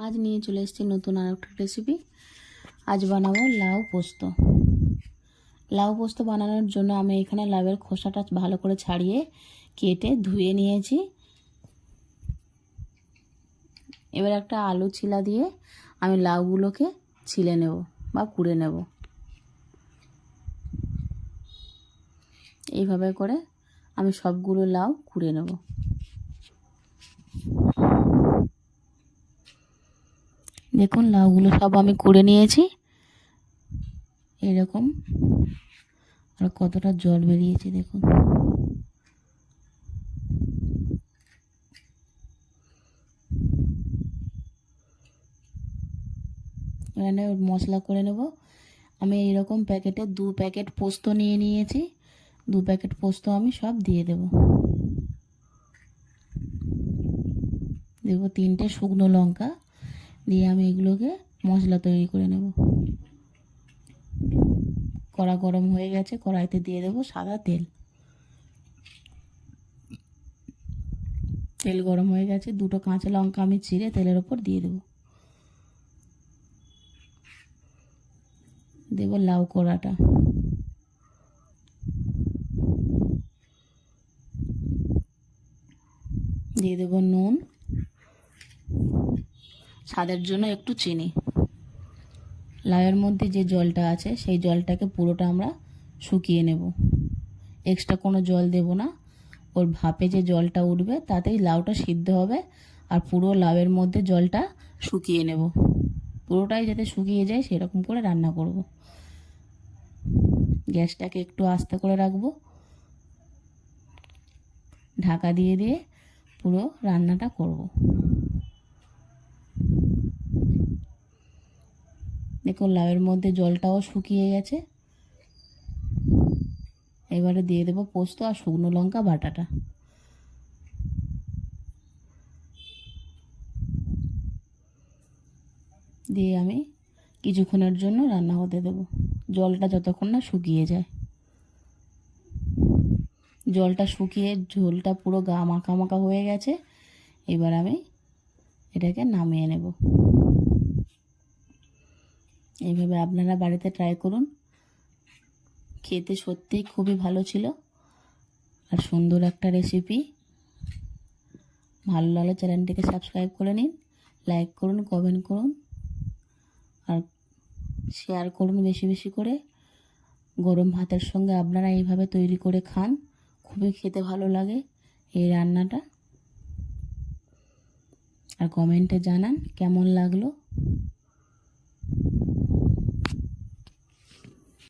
আজ নিয়ে চলে এসেছি নতুন আর একটা রেসিপি। আজ বানাবো লাউ পোস্ত। লাউ পোস্ত বানানোর জন্য আমি এখানে লাউয়ের খোসাটা ভালো করে ছাড়িয়ে কেটে ধুয়ে নিয়েছি। এবার একটা আলু ছিলা দিয়ে আমি লাউগুলোকে ছিলে নেব বা কুড়ে নেব। এইভাবে করে আমি সবগুলো লাউ কুড়ে নেব। দেখুন লাউগুলো সব আমি কুড়ে নিয়েছি। এরকম আর কতটা জল বেরিয়েছে দেখুন। এখানে মশলা করে নেব। আমি এইরকম প্যাকেটে 2 প্যাকেট পোস্ত নিয়ে নিয়েছি। 2 প্যাকেট পোস্ত আমি সব দিয়ে দেব। দেব 3টে শুকনো লঙ্কা দিয়ে আমি এগুলোকে মশলা তৈরি করে নেব। কড়া গরম হয়ে গেছে, কড়াইতে দিয়ে দেব সাদা তেল। তেল গরম হয়ে গেছে, 2টো কাঁচা লঙ্কা আমি চিড়ে তেলের ওপর দিয়ে দেব। দেব লাউ কোড়াটা, দিয়ে দেব নুন, স্বাদের জন্য একটু চিনি। লাউয়ের মধ্যে যে জলটা আছে সেই জলটাকে পুরোটা আমরা শুকিয়ে নেব। এক্সট্রা কোনো জল দেব না। ওর ভাপে যে জলটা উঠবে তাতেই লাউটা সিদ্ধ হবে। আর পুরো লাউয়ের মধ্যে জলটা শুকিয়ে নেব। পুরোটাই যাতে শুকিয়ে যায় সেরকম করে রান্না করব। গ্যাসটাকে একটু আস্তে করে রাখবো। ঢাকা দিয়ে দিয়ে পুরো রান্নাটা করব। দেখুন লাউয়ের মধ্যে জলটাও শুকিয়ে গেছে। এবারে দিয়ে দেব পোস্ত আর শুকনো লঙ্কা বাটাটা। দিয়ে আমি কিছুক্ষণের জন্য রান্না হতে দেব, জলটা যতক্ষণ না শুকিয়ে যায়। জলটা শুকিয়ে ঝোলটা পুরো গা মাখা মাখা হয়ে গেছে। এবার আমি এটাকে নামিয়ে নেব। এইভাবে আপনারা বাড়িতে ট্রাই করুন। খেতে সত্যিই খুবই ভালো ছিল আর সুন্দর একটা রেসিপি। ভালো লাগলে চ্যানেলটিকে সাবস্ক্রাইব করে নিন, লাইক করুন, কমেন্ট করুন আর শেয়ার করুন বেশি বেশি করে। গরম ভাতের সঙ্গে আপনারা এইভাবে তৈরি করে খান, খুবই খেতে ভালো লাগে এই রান্নাটা। আর কমেন্টে জানান কেমন লাগলো।